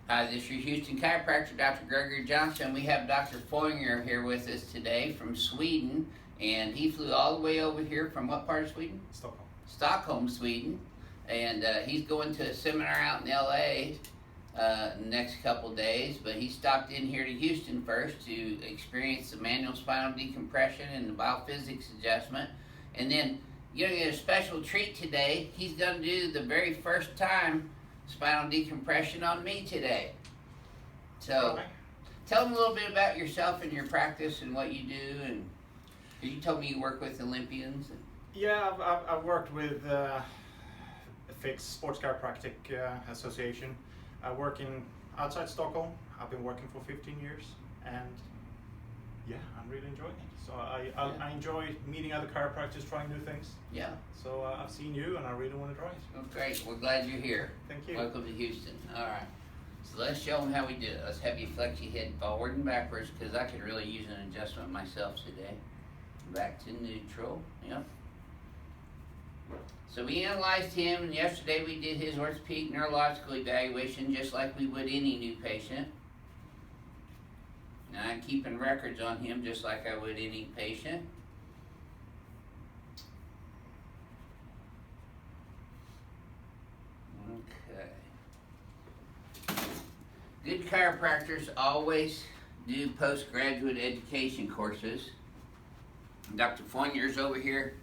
Hi, this is your Houston chiropractor, Dr. Gregory Johnson. We have Dr. Foinger here with us today from Sweden, and he flew all the way over here from what part of Sweden? Stockholm. Stockholm, Sweden, and he's going to a seminar out in LA next couple days, but he stopped in here to Houston first to experience the manual spinal decompression and the BioPhysics adjustment, and then you're gonna get a special treat today. He's gonna do the very first time spinal decompression on me today. So, tell them a little bit about yourself and your practice and what you do. And you told me you work with Olympians. Yeah, I've worked with FIX, Sports Chiropractic Association. I work outside Stockholm. I've been working for 15 years, and yeah, I'm really enjoying it. So I enjoy meeting other chiropractors, trying new things. Yeah. So I've seen you, and I really want to try it. Oh, great. We're glad you're here. Thank you. Welcome to Houston. All right. So let's show them how we do it. Let's have you flex your head forward and backwards, because I could really use an adjustment myself today. Back to neutral. Yep. So we analyzed him, and yesterday we did his orthopedic neurological evaluation just like we would any new patient. And I'm keeping records on him just like I would any patient. Okay. Good chiropractors always do postgraduate education courses. Dr. Foinger's over here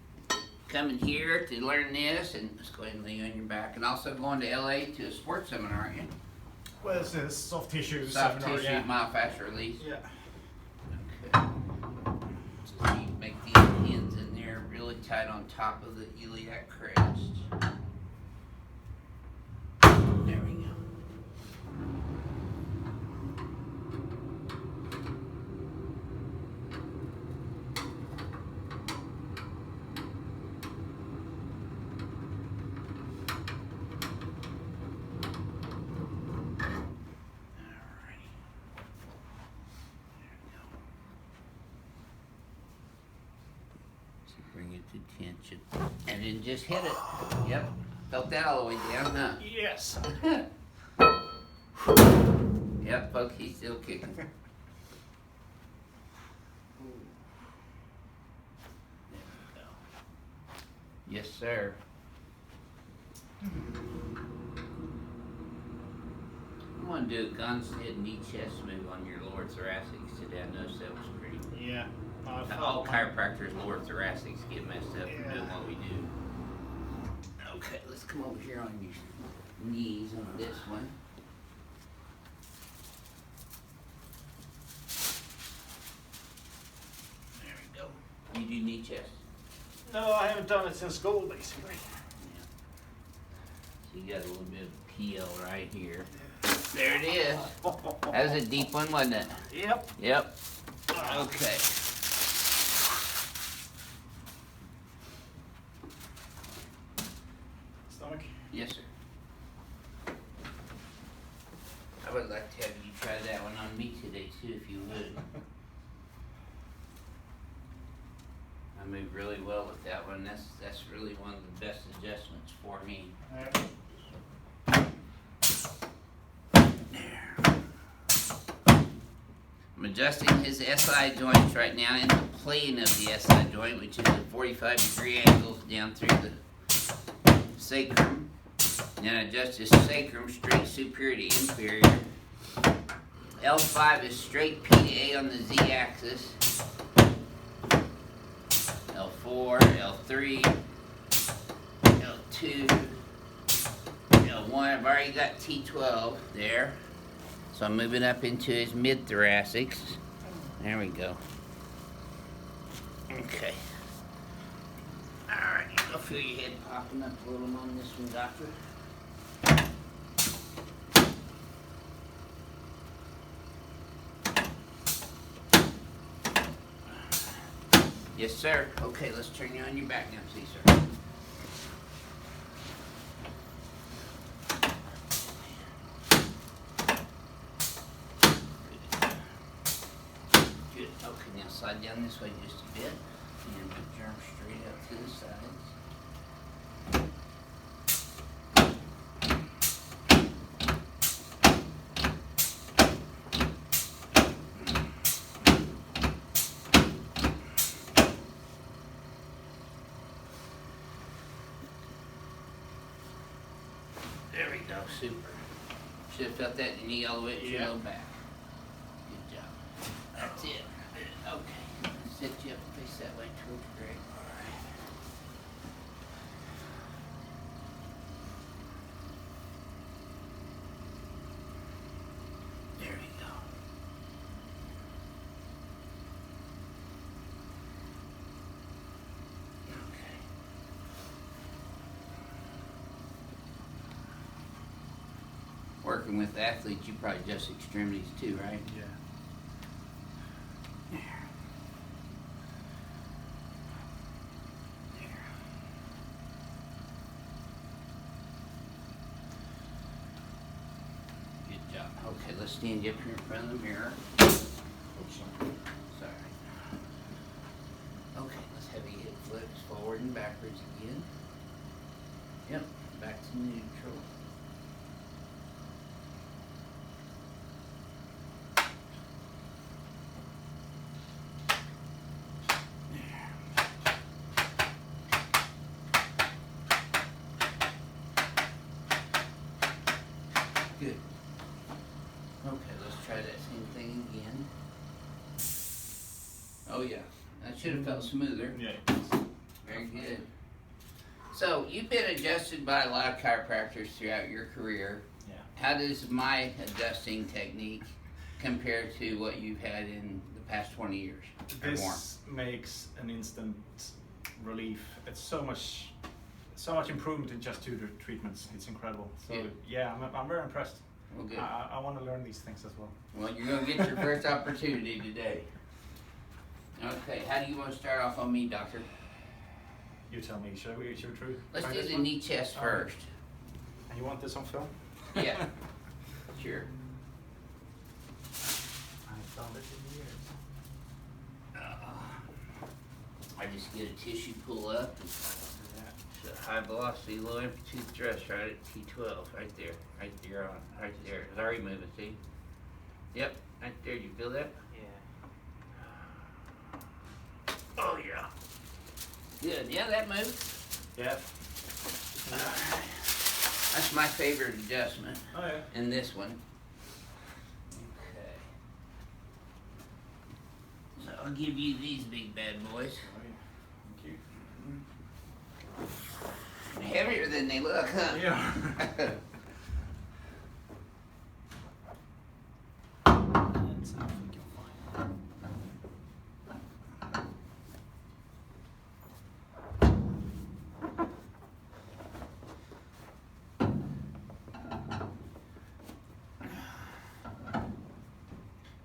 coming here to learn this, and let's go ahead and lay you on your back, and also going to LA to a sports seminar, aren't you? Well, it's a soft tissue Soft seminar, tissue, yeah. myofascial release. Yeah. Okay. So you make these pins in there really tight on top of the iliac crest. There we go. Bring it to tension. And then just hit it. Yep. Felt that all the way down, huh? Yes. Yep, folks, he's still kicking. There we go. Yes, sir. I'm going to do a Gunstead knee chest move on your lower thoracics today. I noticed that was pretty. Yeah. All chiropractors, lower thoracics get messed up from Yeah. doing what we do. Okay, let's come over here on your knees on this one. There we go. You do knee chest? No, I haven't done it since school, basically. Yeah. So you got a little bit of PL right here. There it is. That was a deep one, wasn't it? Yep. Yep. Okay. Stomach. Yes, sir. I would like to have you try that one on me today too, if you would. I move really well with that one. That's really one of the best adjustments for me. There. I'm adjusting his SI joints right now in the plane of the SI joint, which is a 45-degree angle down through the sacrum. Then adjust his sacrum straight superior to inferior. L5 is straight P to A on the Z-axis. L4, L3, L2, L1. I've already got T12 there. So I'm moving up into his mid-thoracics. There we go. Okay. Alright, I'll feel your head popping up a little on this one, doctor. Yes, sir. Okay, let's turn you on your back now, please, sir. Good. Okay, now slide down this way just a bit. And move your arm straight out to the sides. Should have felt that in your knee all the way to your Yeah. low back. Good job. That's it. Okay. Set you up and face that way towards Greg. Alright. There we go. Okay. Working with athletes, you probably adjust extremities too, right? Yeah. There. There. Good job. Okay, let's stand you up here in front of the mirror. Oops, Sorry. Okay, let's have you hip flips forward and backwards again. Yep, back to neutral. Good. Okay, let's try that same thing again. Oh yeah, that should have felt smoother. Yeah. Very good. So you've been adjusted by a lot of chiropractors throughout your career. Yeah. How does my adjusting technique compare to what you've had in the past 20 years or more? This makes an instant relief. It's so much improvement in just 2 treatments. It's incredible. So yeah, I'm very impressed. Well, good. I want to learn these things as well. Well, you're going to get your first opportunity today. Okay, how do you want to start off on me, doctor? You tell me. Should we try? Let's try do this the one? knee chest All right. first. And you want this on film? Yeah, sure. I've done it in years. I just get a tissue pull up. Yeah. It's a high velocity, low amplitude thrust right at T12, right there, right there. It's already moving, see? Yep, right there. You feel that? Yeah. Oh yeah. Good. Yeah, that moves. Yeah. Alright. That's my favorite adjustment Oh yeah. in this one. Okay. So I'll give you these big bad boys. Thank you. Heavier than they look, huh? Yeah. Let's see if we can find.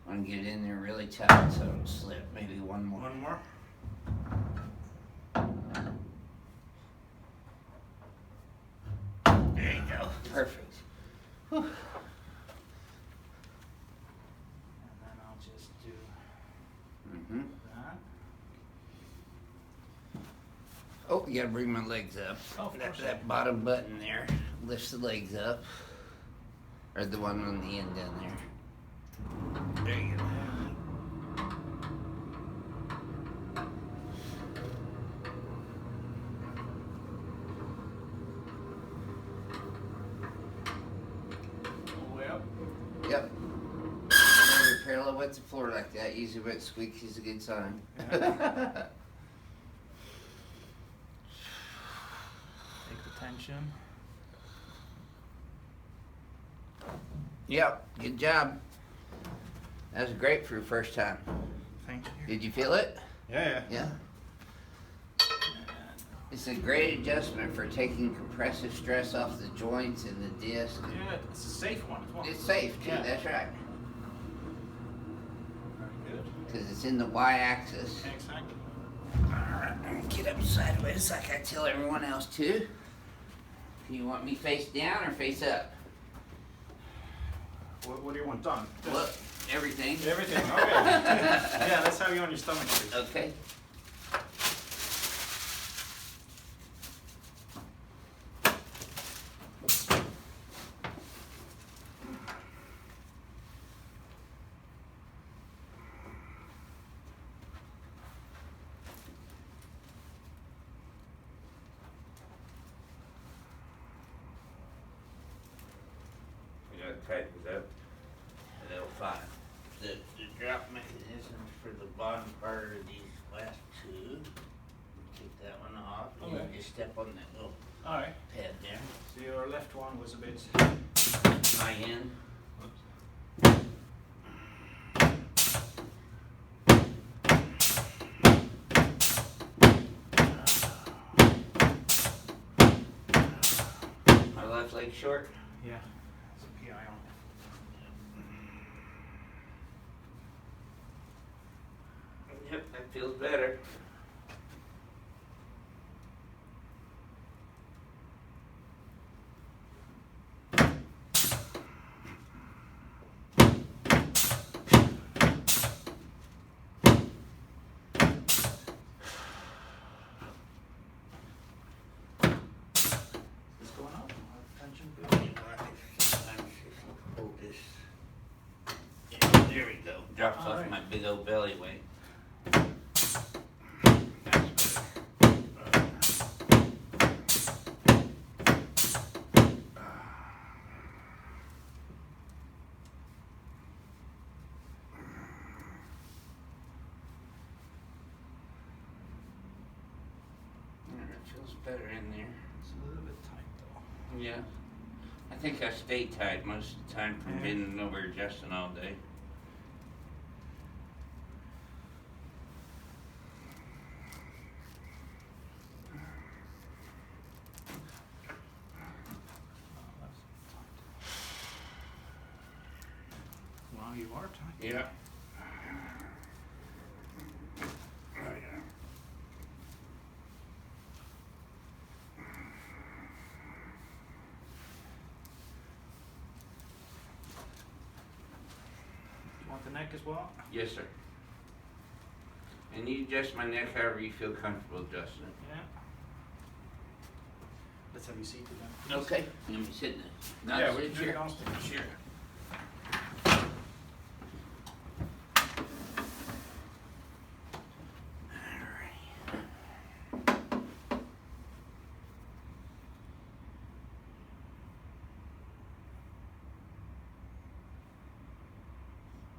I'm gonna get in there really tight so it'll slip. Maybe one more. One more. There you go. Perfect. Whew. And then I'll just do Mm-hmm. that. Oh, you gotta bring my legs up. Oh, of course. That bottom button there lifts the legs up. Or the one on the end down there. There you go. All the way up. Yep. Whenever you're parallel with the floor like that, usually when it squeaks is a good sign. Yeah. Take the tension. Yep, good job. That was great for your first time. Thank you. Did you feel it? Yeah. Yeah. It's a great adjustment for taking compressive stress off the joints and the disc. Yeah, it's a safe one as well. It's safe too, Yeah. that's right. Very good. Because it's in the y-axis. Exactly. Alright, get up sideways like I tell everyone else to. You want me face down or face up? What do you want done? Look, everything. Everything. Okay. Yeah, let's have you on your stomach, please. Okay. tightens up. And it'll find the drop mechanism for the bottom part of these last two. Take that one off. And Okay. you just step on that little Alright. pad there. So your left one was a bit... High end. My left leg short. Yeah. It's a PI on. Yep, that feels better. Is this going up? Tension good. Sometimes if you hold this. Yeah, there we go. Drops off Alright. my big old belly weight. It feels better in there. It's a little bit tight though. Yeah. I think I stay tight most of the time from Yeah. bending over adjusting all day. Oh, that's tight. Wow, you are tight. Yeah. Oh, yeah. You want the neck as well? Yes, sir. And you adjust my neck however you feel comfortable adjusting it. Yeah. Let's have you seated then. Okay. Let me sit in it. Yeah, we can do it Sure. downstairs. Sure.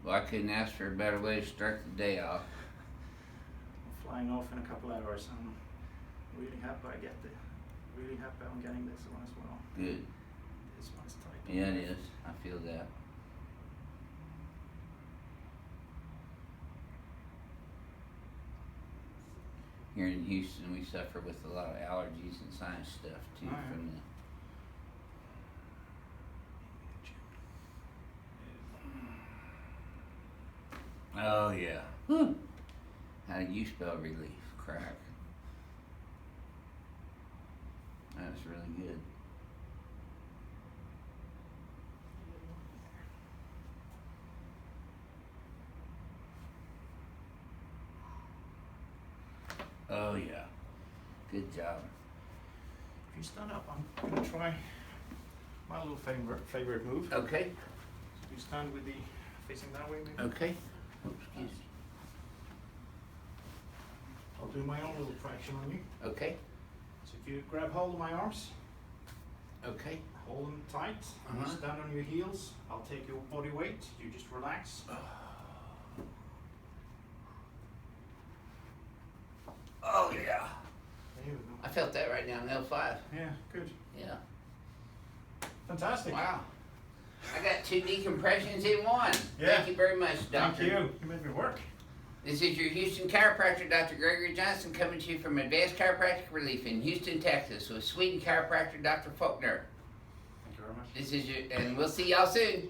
Well, I couldn't ask for a better way to start the day off. I'm flying off in a couple hours. I'm really happy I get it. Really happy I'm getting this one as well. Good. This one's tight. Yeah, it is. I feel that. Here in Houston, we suffer with a lot of allergies and sinus stuff too. Oh, yeah. From the. Oh yeah. Whew. How do you spell relief? Crack. That's really good. Oh yeah. Good job. If you stand up, I'm gonna try my little favorite move. Okay. So you stand with the facing that way maybe. Okay. Oops, excuse me. I'll do my own little fraction on you. Okay. So if you grab hold of my arms, Okay. hold them tight, and you Uh-huh. stand on your heels. I'll take your body weight. You just relax. Oh yeah. There you go. I felt that right now in L5. Yeah, good. Yeah. Fantastic. Wow. I got 2 decompressions in one. Yeah. Thank you very much, Doctor. Thank you. You made me work. This is your Houston chiropractor, Dr. Gregory Johnson, coming to you from Advanced Chiropractic Relief in Houston, Texas, with Sweden chiropractor, Dr. Faulkner. Thank you very much. This is your, and we'll see y'all soon.